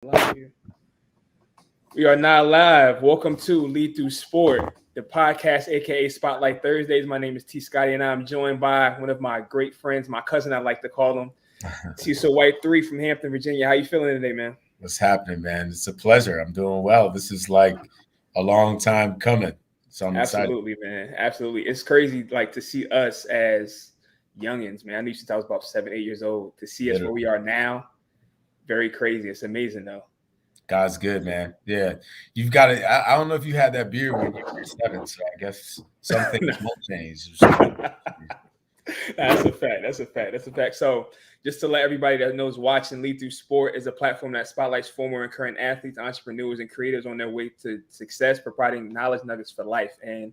Live here. We are now live. Welcome to Lead Through Sport, the podcast, aka Spotlight Thursdays. My name is T. Scotty, and I'm joined by one of my great friends, my cousin, I like to call him, Cecil White III from Hampton, Virginia. How you feeling today, man? What's happening, man? It's a pleasure. I'm doing well. This is like a long time coming, so I'm Absolutely, excited. man. Absolutely. It's crazy, like, to see us as youngins, man. I knew since I was about 7, 8 years old. To see us where we are now, very crazy. It's amazing, though. God's good, man. Yeah, you've got it. I don't know if you had that beard when you were 7, so I guess some things won't change. That's a fact. That's a fact. That's a fact. So, just to let everybody that knows, watching Lead Through Sport is a platform that spotlights former and current athletes, entrepreneurs, and creators on their way to success, providing knowledge nuggets for life. And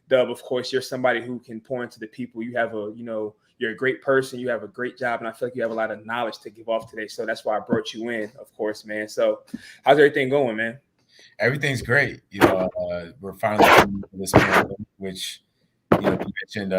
Dub, of course, you're somebody who can pour into the people. You have you're a great person. You have a great job, and I feel like you have a lot of knowledge to give off today. So that's why I brought you in, of course, man. So, how's everything going, man? Everything's great. We're finally coming to this pandemic, which you mentioned.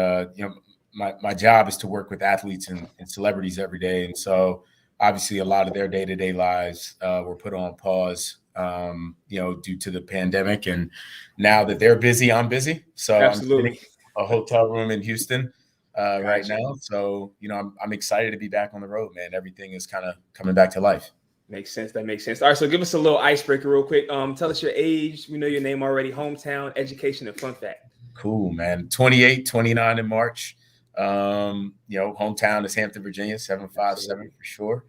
My job is to work with athletes and celebrities every day. And so obviously a lot of their day-to-day lives were put on pause, due to the pandemic. And now that they're busy, I'm busy. So Absolutely. I'm sitting in a hotel room in Houston right now. So, I'm excited to be back on the road, man. Everything is kind of coming back to life. Makes sense. That makes sense. All right. So give us a little icebreaker real quick. Tell us your age. We know your name already, hometown, education, and fun fact. Cool, man. 28, 29 in March. Hometown is Hampton, Virginia, 757 for sure.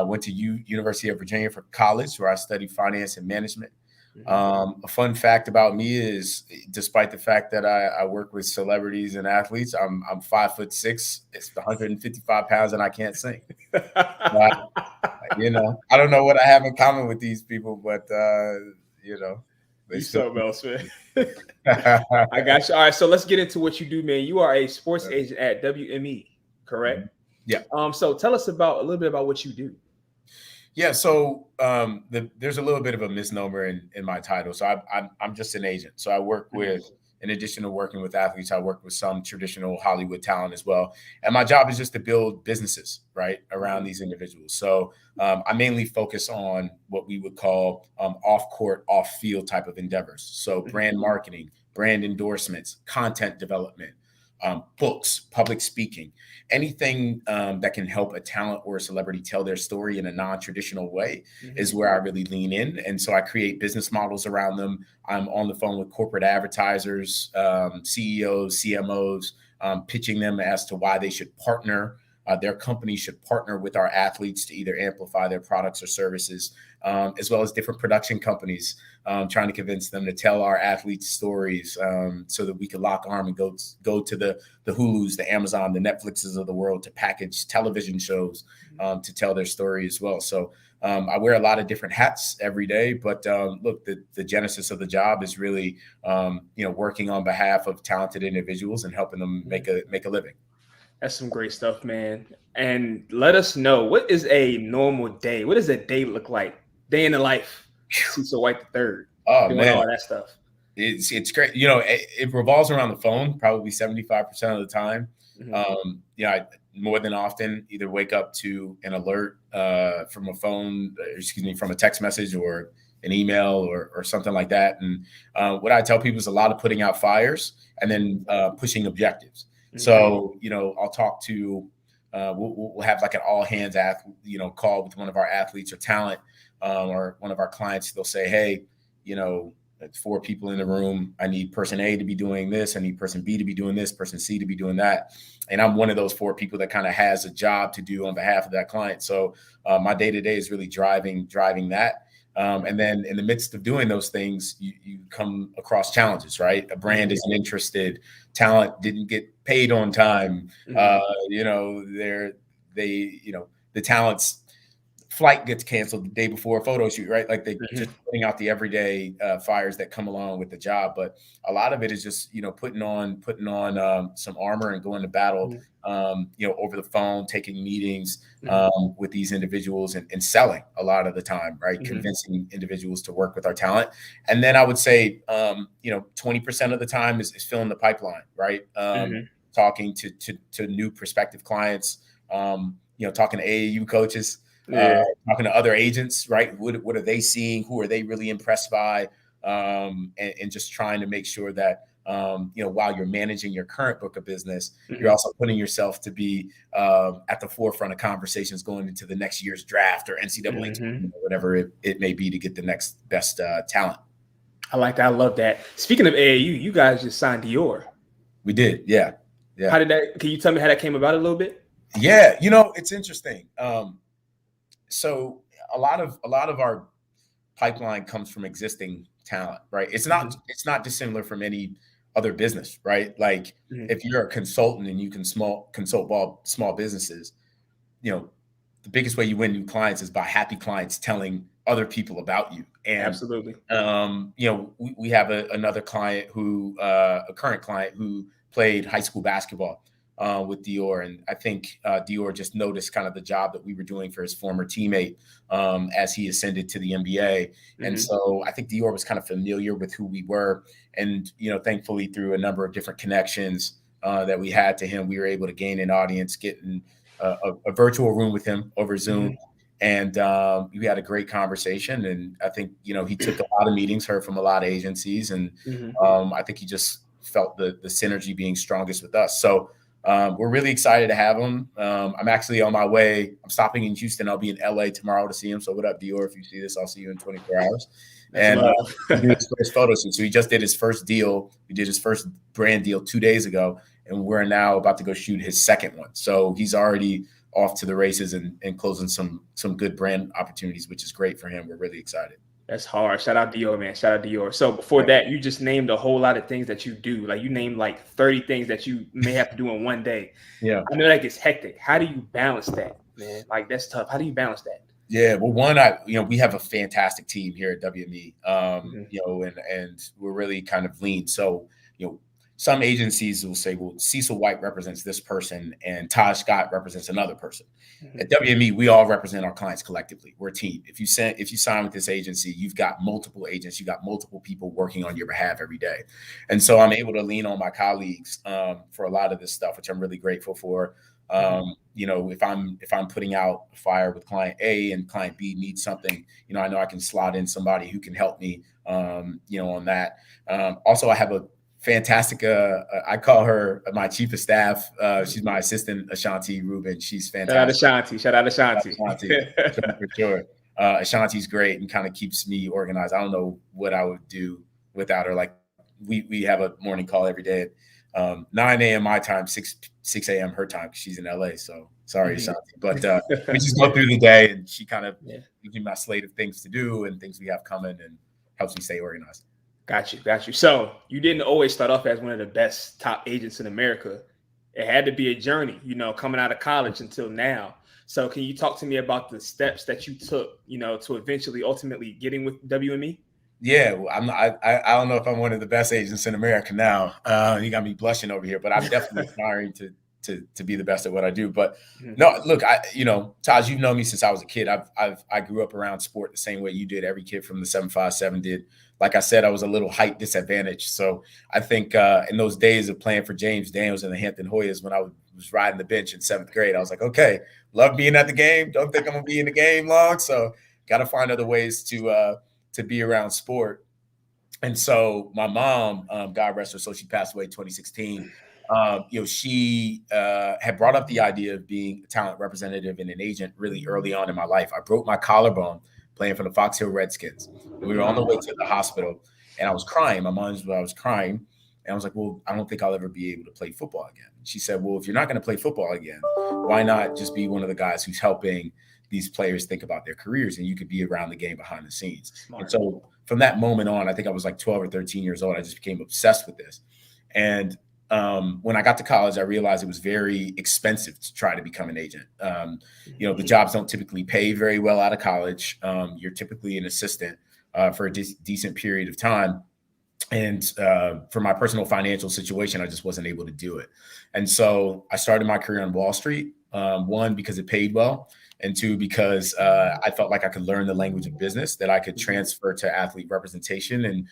Went to University of Virginia for college, where I studied finance and management. A fun fact about me is, despite the fact that I work with celebrities and athletes, I'm 5'6". It's 155 pounds, and I can't sing. I don't know what I have in common with these people, but you something else, man. I got you. All right, so let's get into what you do, man. You are a sports agent at WME, correct? Yeah. So tell us a little bit about what you do. Yeah, so there's a little bit of a misnomer in my title. So I'm just an agent. So I work with, in addition to working with athletes, I work with some traditional Hollywood talent as well. And my job is just to build businesses, right, around these individuals. So I mainly focus on what we would call off-court, off-field type of endeavors. So brand marketing, brand endorsements, content development, books, public speaking, anything that can help a talent or a celebrity tell their story in a non-traditional way is where I really lean in. And so I create business models around them. I'm on the phone with corporate advertisers, CEOs, CMOs, pitching them as to why they should partner. Their company should partner with our athletes to either amplify their products or services, as well as different production companies, trying to convince them to tell our athletes stories so that we can lock arm and go to the Hulus, the Amazon, the Netflixes of the world to package television shows to tell their story as well. So I wear a lot of different hats every day, but look, the genesis of the job is really, working on behalf of talented individuals and helping them make a living. That's some great stuff, man. And let us know, what is a normal day? What does a day look like? Day in the life, Cecil White III. Oh, doing man. all that stuff. It's great. It revolves around the phone probably 75% of the time. I more than often either wake up to an alert from a text message or an email or something like that. And what I tell people is a lot of putting out fires and then pushing objectives. So, I'll talk to, we'll have like an all hands call with one of our athletes or talent or one of our clients. They'll say, hey, 4 people in the room. I need person A to be doing this. I need person B to be doing this, person C to be doing that. And I'm one of those 4 people that kind of has a job to do on behalf of that client. So my day-to-day is really driving that. And then in the midst of doing those things, you come across challenges, right? A brand isn't interested. Talent didn't get paid on time. The talent's flight gets canceled the day before a photo shoot, right? Like they just putting out the everyday fires that come along with the job. But a lot of it is just, putting on some armor and going to battle, over the phone, taking meetings with these individuals and selling a lot of the time, right? Convincing individuals to work with our talent. And then I would say, 20% of the time is filling the pipeline, right? Talking to new prospective clients, talking to AAU coaches, Yeah. talking to other agents, right? What are they seeing? Who are they really impressed by? And just trying to make sure that, while you're managing your current book of business, you're also putting yourself to be at the forefront of conversations going into the next year's draft or NCAA, whatever it may be, to get the next best talent. I like that. I love that. Speaking of AAU, you guys just signed Dior. We did. Yeah. How did that, can you tell me how that came about a little bit? Yeah. It's interesting. So a lot of our pipeline comes from existing talent, right? It's not dissimilar from any other business, right? Like if you're a consultant and you can consult small businesses, the biggest way you win new clients is by happy clients telling other people about you. And absolutely. We have another client a current client who played high school basketball with Dior. And I think Dior just noticed kind of the job that we were doing for his former teammate as he ascended to the NBA. And so I think Dior was kind of familiar with who we were. And, thankfully, through a number of different connections that we had to him, we were able to gain an audience, get in a virtual room with him over Zoom. And we had a great conversation. And I think, he took a lot of meetings, heard from a lot of agencies. And I think he just felt the synergy being strongest with us. So we're really excited to have him. I'm actually on my way. I'm stopping in Houston. I'll be in LA tomorrow to see him. So what up, Dior? If you see this, I'll see you in 24 hours. And he did his first photo shoot. So he just did his first deal. We did his first brand deal 2 days ago. And we're now about to go shoot his second one. So he's already off to the races and closing some good brand opportunities, which is great for him. We're really excited. That's hard. Shout out Dior, man. Shout out Dior. So before that, you just named a whole lot of things that you do. Like you named like 30 things that you may have to do in one day. Yeah. I know that gets hectic. How do you balance that, man? Like that's tough. How do you balance that? Yeah. Well, we have a fantastic team here at WME, and we're really kind of lean. So, some agencies will say, well, Cecil White represents this person and Taj Scott represents another person. At WME, we all represent our clients collectively. We're a team. If you sign with this agency, you've got multiple agents, you got multiple people working on your behalf every day. And so I'm able to lean on my colleagues for a lot of this stuff, which I'm really grateful for. If I'm putting out a fire with client A and client B needs something, I know I can slot in somebody who can help me, on that. Also, I have a fantastic. I call her my chief of staff. She's my assistant, Ashanti Rubin. She's fantastic. Shout out Ashanti. For sure. Ashanti's great and kind of keeps me organized. I don't know what I would do without her. Like we have a morning call every day at 9 a.m. my time, 6 a.m. her time, because she's in LA. So sorry, Ashanti. But we just go through the day and she kind of gives me my slate of things to do and things we have coming and helps me stay organized. Got you. So you didn't always start off as one of the best top agents in America. It had to be a journey, coming out of college until now. So can you talk to me about the steps that you took, to ultimately getting with WME? Yeah, well, I don't know if I'm one of the best agents in America now. You got me blushing over here, but I'm definitely aspiring to be the best at what I do. But no, look, Taj, you've known me since I was a kid. I grew up around sport the same way you did. Every kid from the 757 did. Like I said, I was a little height disadvantaged. So I think in those days of playing for James Daniels and the Hampton Hoyas, when I was riding the bench in 7th grade, I was like, okay, love being at the game. Don't think I'm gonna be in the game long. So got to find other ways to be around sport. And so my mom, God rest her soul, she passed away in 2016. She had brought up the idea of being a talent representative and an agent really early on in my life. I broke my collarbone playing for the Fox Hill Redskins. And we were on the way to the hospital and I was crying. My mom knew I was crying. And I was like, well, I don't think I'll ever be able to play football again. She said, well, if you're not going to play football again, why not just be one of the guys who's helping these players think about their careers and you could be around the game behind the scenes. Smart. And so from that moment on, I think I was like 12 or 13 years old. I just became obsessed with this. And when I got to college, I realized it was very expensive to try to become an agent. The jobs don't typically pay very well out of college. You're typically an assistant for a decent period of time. And for my personal financial situation, I just wasn't able to do it. And so I started my career on Wall Street, one, because it paid well, and two, because I felt like I could learn the language of business that I could transfer to athlete representation and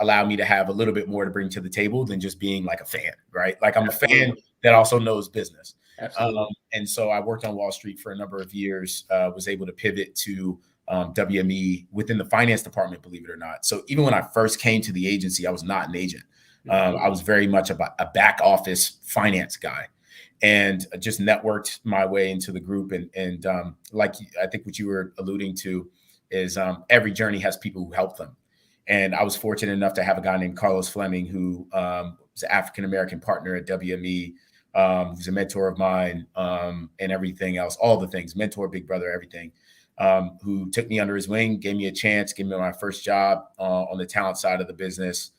allow me to have a little bit more to bring to the table than just being like a fan, right? Like I'm a fan that also knows business. Absolutely. And so I worked on Wall Street for a number of years, was able to pivot to WME within the finance department, believe it or not. So even when I first came to the agency, I was not an agent. I was very much a back office finance guy, and just networked my way into the group. And like I think what you were alluding to is every journey has people who help them. And I was fortunate enough to have a guy named Carlos Fleming, who was an African-American partner at WME, who's a mentor of mine, and everything else, all the things, mentor, big brother, everything, who took me under his wing, gave me a chance, gave me my first job on the talent side of the business,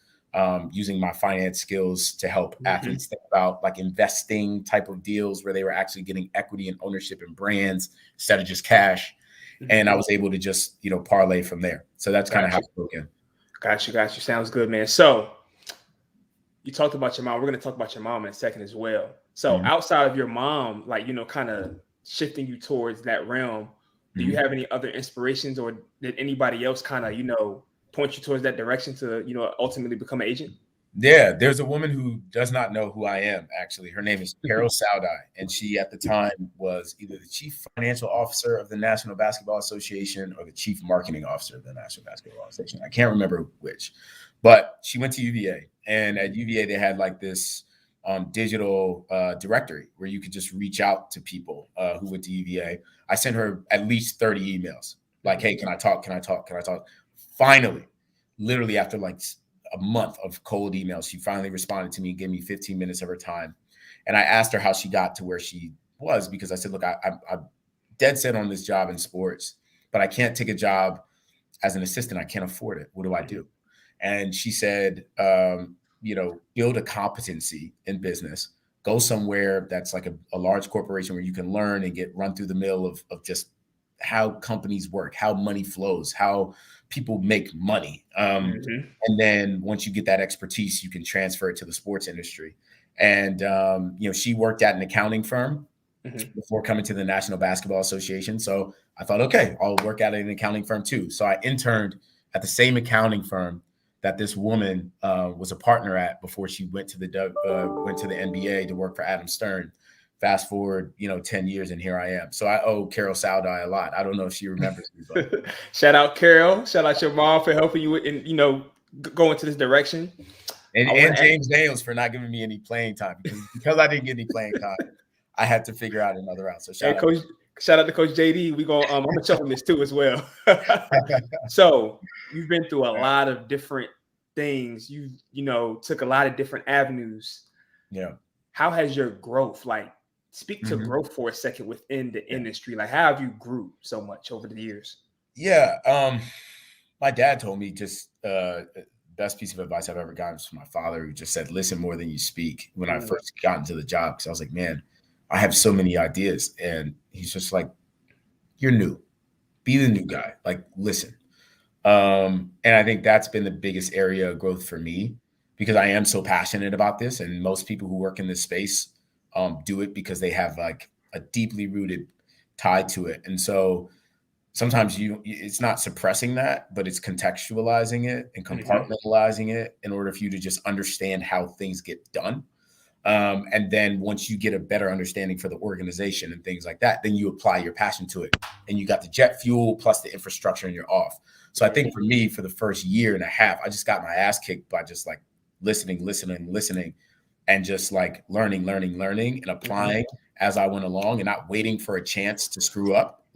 using my finance skills to help athletes think about like investing type of deals where they were actually getting equity and ownership in brands instead of just cash. And I was able to just, parlay from there. So that's kind of how it broke in. Got you. Sounds good, man. So you talked about your mom. We're going to talk about your mom in a second as well. So outside of your mom, like, kind of shifting you towards that realm, do you have any other inspirations, or did anybody else kind of, point you towards that direction to, ultimately become an agent? Yeah, there's a woman who does not know who I am, actually. Her name is Carol Saudai, and she at the time was either the chief financial officer of the National Basketball Association or the chief marketing officer of the National Basketball Association. I can't remember which, but she went to UVA, and at UVA they had like this digital directory where you could just reach out to people who went to UVA. I sent her at least 30 emails like, hey, can I talk? Finally, literally after like a month of cold emails, she finally responded to me and gave me 15 minutes of her time. And I asked her how she got to where she was, because I said, look, I'm dead set on this job in sports, but I can't take a job as an assistant. I can't afford it. What do I do? And she said, build a competency in business, go somewhere that's like a large corporation where you can learn and get run through the mill of just how companies work, how money flows, how people make money. And then once you get that expertise, you can transfer it to the sports industry. And, she worked at an accounting firm before coming to the National Basketball Association. So I thought, okay, I'll work at an accounting firm too. So I interned at the same accounting firm that this woman was a partner at before she went to the NBA to work for Adam Stern. Fast forward, 10 years, and here I am. So I owe Carol Saudai a lot. I don't know if she remembers me, but shout out Carol. Shout out your mom for helping you in, go into this direction. And James Daniels for not giving me any playing time, because I didn't get any playing time. I had to figure out another route. So shout out to Coach JD. I'm gonna check on this too as well. So you've been through a lot of different things. You took a lot of different avenues. Yeah. How has your growth, speak to growth for a second within the industry? Like, how have you grew so much over the years? Yeah. My dad told me just best piece of advice I've ever gotten from my father, who just said, listen more than you speak, when I first got into the job. Because I was like, man, I have so many ideas. And he's just like, you're new. Be the new guy. Like, listen. And I think that's been the biggest area of growth for me, because I am so passionate about this. And most people who work in this space do it because they have like a deeply rooted tie to it. And so sometimes it's not suppressing that, but it's contextualizing it and compartmentalizing it in order for you to just understand how things get done. And then once you get a better understanding for the organization and things like that, then you apply your passion to it, and you got the jet fuel plus the infrastructure, and you're off. So I think for me, for the first year and a half, I just got my ass kicked by just like listening, and just like learning and applying as I went along, and not waiting for a chance to screw up,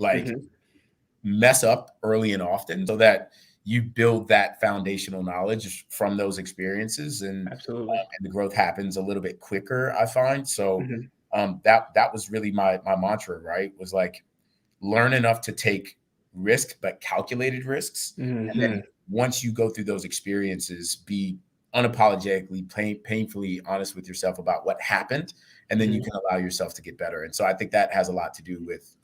mess up early and often, so that you build that foundational knowledge from those experiences, and the growth happens a little bit quicker, I find. So that was really my mantra, right? Was like, learn enough to take risk, but calculated risks. And then once you go through those experiences, be unapologetically, painfully honest with yourself about what happened, and then you can allow yourself to get better. And so I think that has a lot to do with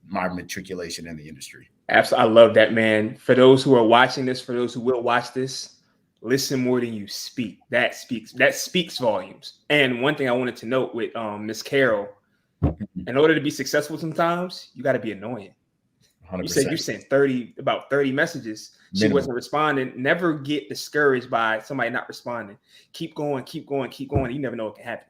my matriculation in the industry. Absolutely. I love that, man. For those who are watching this, for those who will watch this, listen more than you speak. That speaks volumes. And one thing I wanted to note with Miss Carol, in order to be successful, sometimes you got to be annoying. 100%. You said you sent about 30 messages. She wasn't responding. Never get discouraged by somebody not responding. Keep going. You never know what can happen.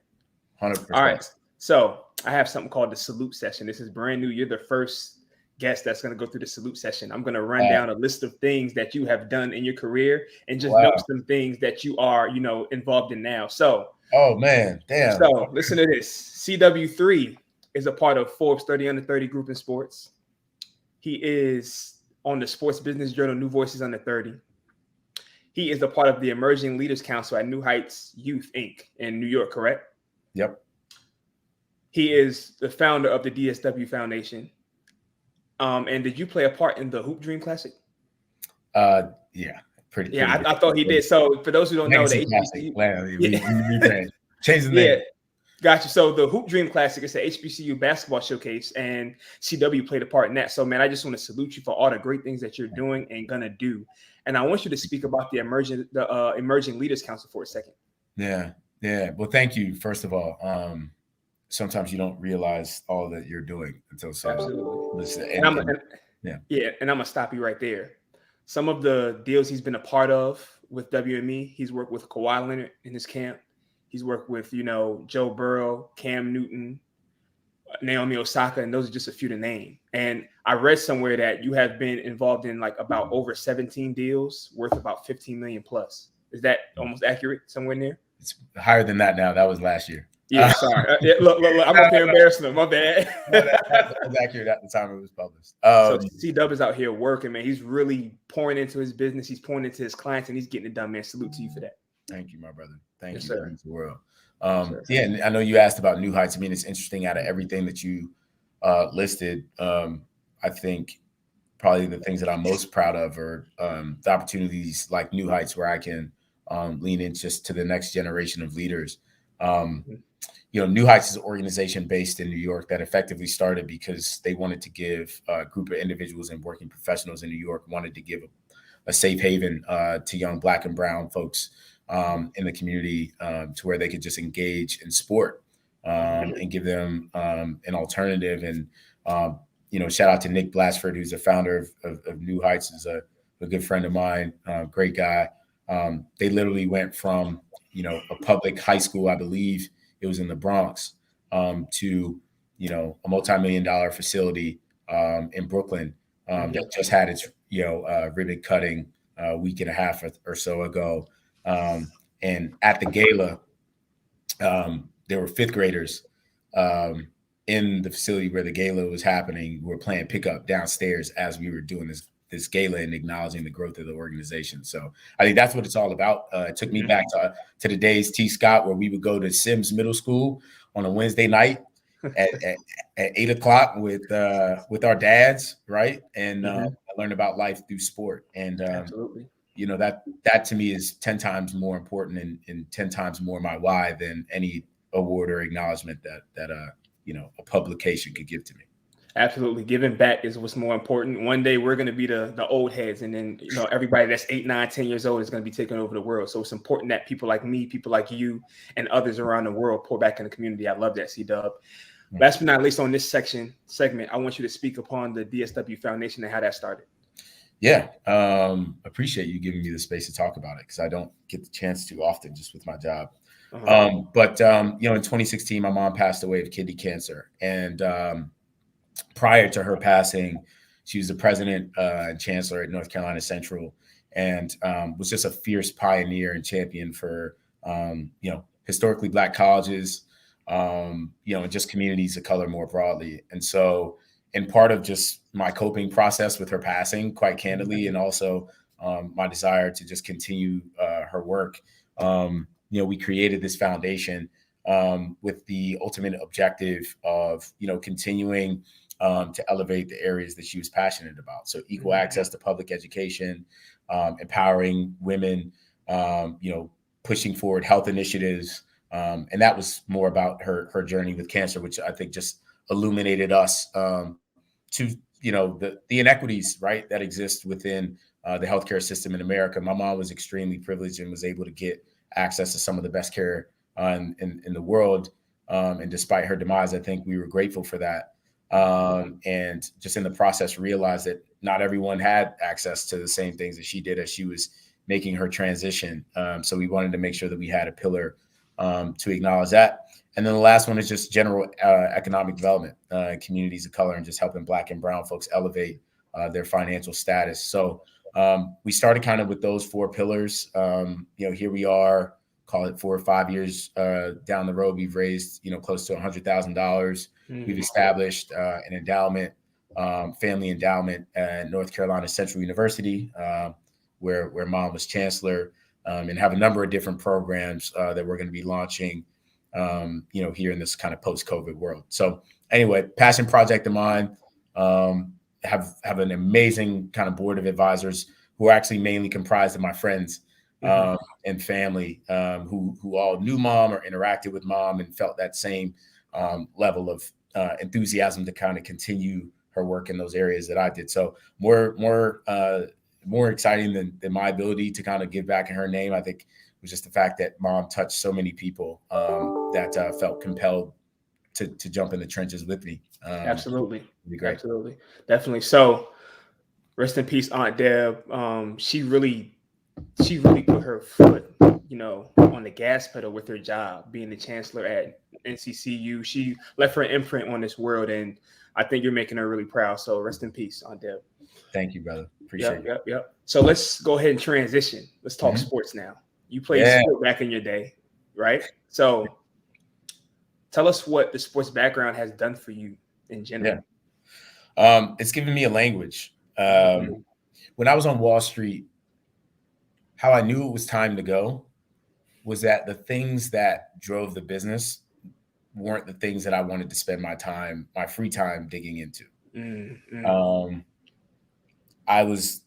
100%. All right. So I have something called the salute session. This is brand new. You're the first guest that's going to go through the salute session. I'm going to run down a list of things that you have done in your career and just note some things that you are, involved in now. So, oh man, damn. So listen to this. CW3 is a part of Forbes 30 Under 30 group in sports. He is on the Sports Business Journal New Voices Under 30. He is a part of the Emerging Leaders Council at New Heights Youth Inc. in New York, correct? Yep. He is the founder of the DSW Foundation. And did you play a part in the Hoop Dream Classic? Yeah. Pretty I thought he did. So for those who don't know, the HBCU, changing the name. Gotcha. So the Hoop Dream Classic is the HBCU basketball showcase, and CW played a part in that. So man, I just want to salute you for all the great things that you're doing and gonna do. And I want you to speak about the Emerging Leaders Council for a second. Yeah. Well, thank you. First of all, sometimes you don't realize all that you're doing until so. Absolutely. And I'm gonna stop you right there. Some of the deals he's been a part of with WME, he's worked with Kawhi Leonard in his camp. He's worked with, Joe Burrow, Cam Newton, Naomi Osaka, and those are just a few to name. And I read somewhere that you have been involved in like about over 17 deals worth about 15 million plus. Is that almost accurate somewhere near? It's higher than that now. That was last year. Yeah, sorry. Look, I'm up here embarrassing them. My bad. That was accurate at the time it was published. So C-Dub is out here working, man. He's really pouring into his business. He's pouring into his clients, and he's getting it done, man. Salute to you for that. Thank you, my brother. Thank you. Sir. The world. Yeah, and I know you asked about New Heights. I mean, it's interesting out of everything that you listed. I think probably the things that I'm most proud of are the opportunities like New Heights where I can lean in just to the next generation of leaders. New Heights is an organization based in New York that effectively started because they wanted to give a group of individuals and working professionals in New York wanted to give a safe haven to young Black and brown folks in the community to where they could just engage in sport and give them an alternative. And, shout out to Nick Blatchford, who's the founder of New Heights, is a good friend of mine, great guy. They literally went from, a public high school, I believe it was in the Bronx, to, a multi-million-dollar facility in Brooklyn that just had its, ribbon cutting a week and a half or so ago. And at the gala, there were fifth graders in the facility where the gala was happening. We were playing pickup downstairs as we were doing this gala and acknowledging the growth of the organization. So I think that's what it's all about. It took me back to the days, T. Scott, where we would go to Sims Middle School on a Wednesday night at 8:00 with our dads, right? And I learned about life through sport. And absolutely. That to me is 10 times more important and 10 times more my why than any award or acknowledgement that a publication could give to me. Absolutely. Giving back is what's more important. One day we're going to be the old heads, and then, everybody that's 8, 9, 10 years old is going to be taking over the world. So it's important that people like me, people like you, and others around the world pour back in the community. I love that, C-Dub. Last but not least on this segment, I want you to speak upon the DSW Foundation and how that started. Yeah. Appreciate you giving me the space to talk about it because I don't get the chance to often just with my job. But in 2016, my mom passed away of kidney cancer. And prior to her passing, she was the president and chancellor at North Carolina Central and was just a fierce pioneer and champion for, historically Black colleges, and just communities of color more broadly. And so, and part of just my coping process with her passing, quite candidly, and also my desire to just continue her work, we created this foundation with the ultimate objective of, continuing to elevate the areas that she was passionate about. So equal access to public education, empowering women, pushing forward health initiatives. And that was more about her journey with cancer, which I think just illuminated us to, the inequities, right, that exist within the healthcare system in America. My mom was extremely privileged and was able to get access to some of the best care in the world. And despite her demise, I think we were grateful for that. And just in the process realized that not everyone had access to the same things that she did as she was making her transition. So we wanted to make sure that we had a pillar to acknowledge that. And then the last one is just general economic development, communities of color, and just helping Black and brown folks elevate their financial status. So we started kind of with those 4 pillars. Here we are, call it 4 or 5 years down the road. We've raised, close to $100,000. We've established an endowment, family endowment at North Carolina Central University, where Mom was chancellor, and have a number of different programs that we're going to be launching, here in this kind of post-COVID world. So anyway, passion project of mine. Have an amazing kind of board of advisors who are actually mainly comprised of my friends and family, who all knew Mom or interacted with Mom and felt that same level of enthusiasm to kind of continue her work in those areas that I did. So more exciting than my ability to kind of give back in her name, I think, was just the fact that Mom touched so many people that felt compelled to jump in the trenches with me. Absolutely. Be great. Absolutely. Definitely. So rest in peace, Aunt Deb. She really put her foot, on the gas pedal with her job, being the chancellor at NCCU. She left her imprint on this world, and I think you're making her really proud. So rest in peace, Aunt Deb. Thank you, brother. Appreciate it. Yep. So let's go ahead and transition. Let's talk sports now. You played sport back in your day, right? So tell us what the sports background has done for you in general. Yeah. It's given me a language. When I was on Wall Street, how I knew it was time to go was that the things that drove the business weren't the things that I wanted to spend my free time digging into. I was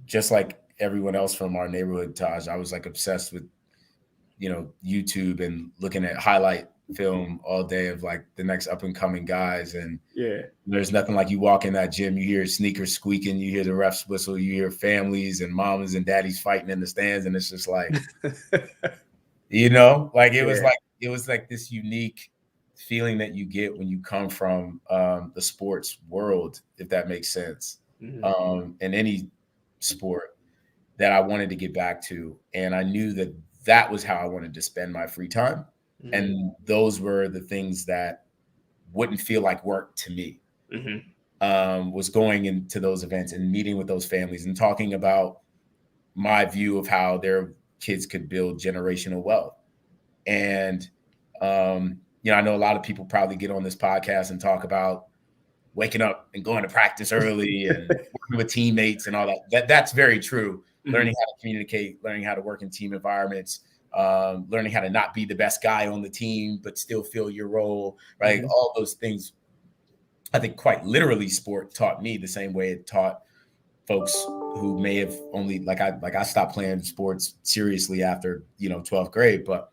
just like everyone else from our neighborhood, Taj. I was like obsessed with, YouTube and looking at highlight film all day of like the next up and coming guys. And there's nothing like you walk in that gym, you hear sneakers squeaking, you hear the refs whistle, you hear families and mamas and daddies fighting in the stands. And it's just like, it was like this unique feeling that you get when you come from the sports world, if that makes sense, in any sport that I wanted to get back to. And I knew that was how I wanted to spend my free time. And those were the things that wouldn't feel like work to me, was going into those events and meeting with those families and talking about my view of how their kids could build generational wealth. And, I know a lot of people probably get on this podcast and talk about waking up and going to practice early and working with teammates and all that. That's very true. Learning how to communicate, learning how to work in team environments, learning how to not be the best guy on the team, but still fill your role, right? All those things, I think quite literally sport taught me the same way it taught folks who may have only, like I stopped playing sports seriously after, 12th grade, but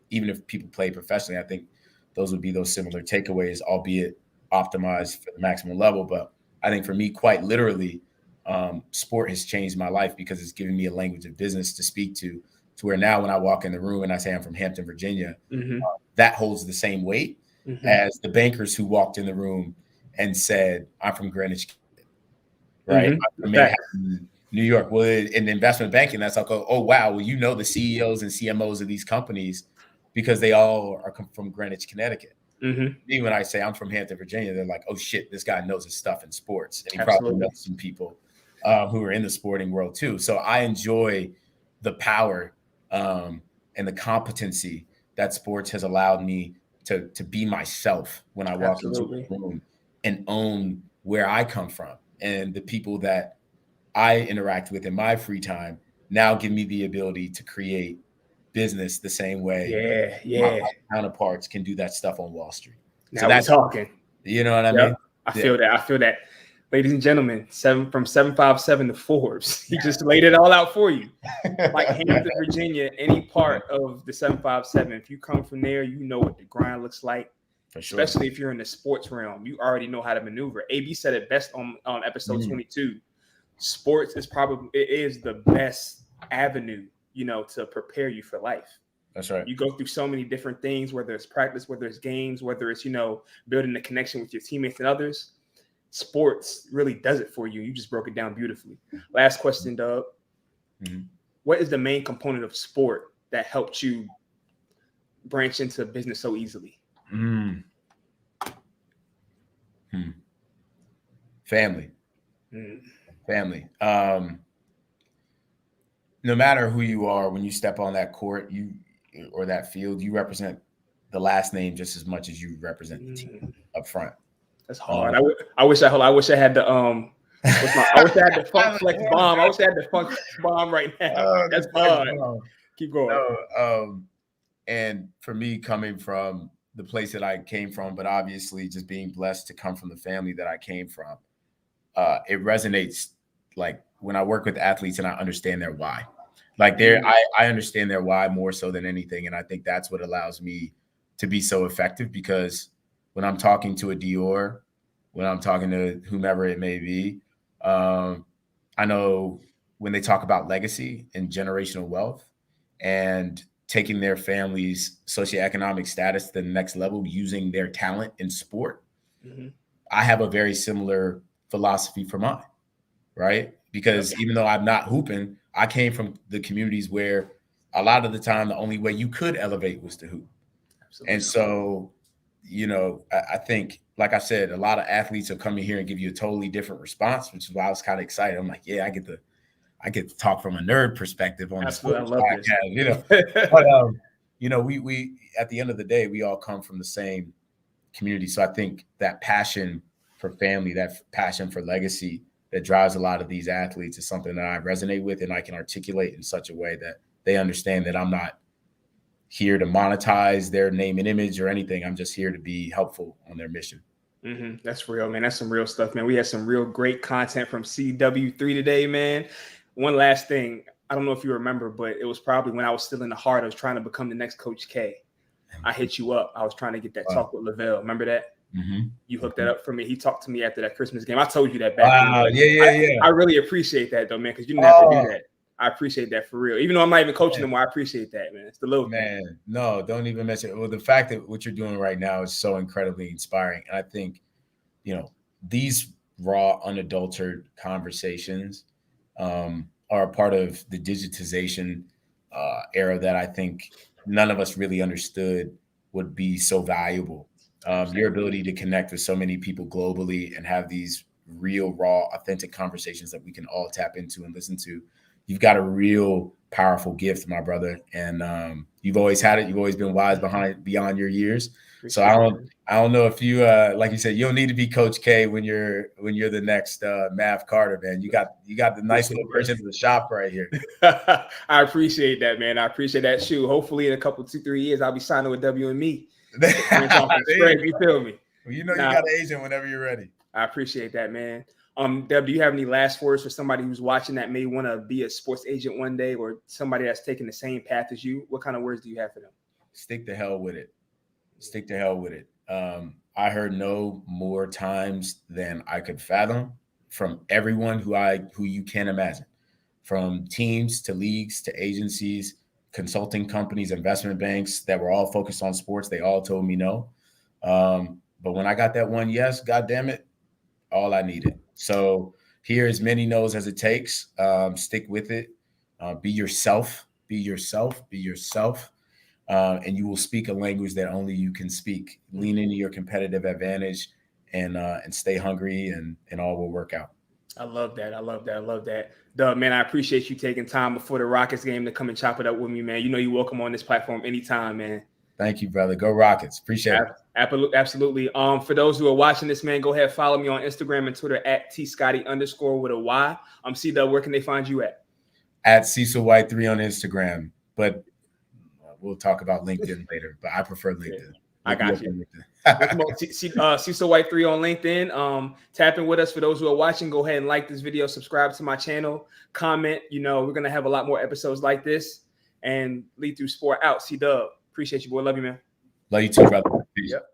even if people play professionally, I think those would be those similar takeaways, albeit optimized for the maximum level. But I think for me, quite literally, sport has changed my life because it's given me a language of business to speak to where now when I walk in the room and I say I'm from Hampton, Virginia, that holds the same weight as the bankers who walked in the room and said, I'm from Greenwich, right? I'm from Manhattan, New York. Well, in investment banking, that's like, oh, wow, well, the CEOs and CMOs of these companies because they all are from Greenwich, Connecticut. Me, when I say I'm from Hampton, Virginia, they're like, oh, shit, this guy knows his stuff in sports. And he probably knows some people who are in the sporting world, too. So I enjoy the power and the competency that sports has allowed me to be myself when I walk into a room and own where I come from. And the people that I interact with in my free time now give me the ability to create business the same way my counterparts can do that stuff on Wall Street. Now so that's talking. You know what I mean? I feel that. Ladies and gentlemen, from 757 to Forbes. He just laid it all out for you. Like Hampton, Virginia, any part of the 757, if you come from there, you know what the grind looks like. For sure. Especially if you're in the sports realm, you already know how to maneuver. AB said it best on episode 22. Sports is the best avenue, to prepare you for life. That's right. You go through so many different things, whether it's practice, whether it's games, whether it's, building a connection with your teammates and others. Sports really does it for you. You just broke it down beautifully. Last question, Doug. What is the main component of sport that helped you branch into business so easily? Family. Family. No matter who you are, when you step on that court, or that field, you represent the last name just as much as you represent the team up front. That's hard. I wish I had the I wish I had the funk flex bomb. I wish I had the funk bomb right now. That's hard. Keep going. And for me, coming from the place that I came from, but obviously just being blessed to come from the family that I came from, it resonates. Like when I work with athletes and I understand their why, like I understand their why more so than anything. And I think that's what allows me to be so effective, because when I'm talking to a Dior, when I'm talking to whomever it may be, I know when they talk about legacy and generational wealth and taking their family's socioeconomic status to the next level using their talent in sport, I have a very similar philosophy for mine, right? Because even though I'm not hooping, I came from the communities where a lot of the time the only way you could elevate was to hoop. Absolutely. And so, I think, like I said, a lot of athletes will come in here and give you a totally different response, which is why I was kind of excited. I'm like, yeah, I get to talk from a nerd perspective on this podcast, But we at the end of the day, we all come from the same community. So I think that passion for family, that passion for legacy that drives a lot of these athletes is something that I resonate with, and I can articulate in such a way that they understand that I'm not here to monetize their name and image or anything. I'm just here to be helpful on their mission. That's real, man. That's some real stuff, man. We had some real great content from CW3 today, man. One last thing. I don't know if you remember, but it was probably when I was still in the heart. I was trying to become the next Coach K. I hit you up. I was trying to get that talk with Lavelle. Remember that? You hooked that up for me. He talked to me after that Christmas game. I told you that back then. Yeah. I really appreciate that, though, man, because you didn't have to do that. I appreciate that for real. Even though I'm not even coaching anymore, I appreciate that, man. It's the little thing. No, don't even mention it. Well, the fact that what you're doing right now is so incredibly inspiring. And I think, these raw, unadulterated conversations are a part of the digitization era that I think none of us really understood would be so valuable. Your ability to connect with so many people globally and have these real, raw, authentic conversations that we can all tap into and listen to. You've got a real powerful gift, my brother. And you've always had it. You've always been wise beyond your years. So I don't know if you, like you said, you don't need to be Coach K when you're the next Mav Carter, man. You got the nice little version of the shop right here. I appreciate that, man. I appreciate that. Shoot, hopefully in a couple, 2-3 years, I'll be signing with WME. You feel me? Well, you got an agent whenever you're ready. I appreciate that, man. Deb, do you have any last words for somebody who's watching that may want to be a sports agent one day, or somebody that's taking the same path as you? What kind of words do you have for them? Stick to hell with it. Stick to hell with it. I heard no more times than I could fathom from everyone who you can imagine, from teams to leagues to agencies, consulting companies, investment banks that were all focused on sports. They all told me no. But when I got that one yes, God damn it, all I needed. So hear as many no's as it takes. Stick with it. Be yourself. Be yourself. Be yourself. And you will speak a language that only you can speak. Lean into your competitive advantage and stay hungry, and all will work out. I love that. I love that. Doug, man, I appreciate you taking time before the Rockets game to come and chop it up with me, man. You're welcome on this platform anytime, man. Thank you, brother. Go Rockets. Appreciate it. Absolutely. For those who are watching this, man, go ahead, follow me on Instagram and Twitter at @tscotty_ with a Y. C-Dub, where can they find you at? At Cecil White III on Instagram. But we'll talk about LinkedIn later, but I prefer LinkedIn. I got you. Cecil White III on LinkedIn. Tap in with us. For those who are watching, go ahead and like this video, subscribe to my channel, comment. We're going to have a lot more episodes like this. And Lead Through Sport out. C-Dub. Appreciate you, boy. Love you, man. Love you too, brother. Peace. Yep.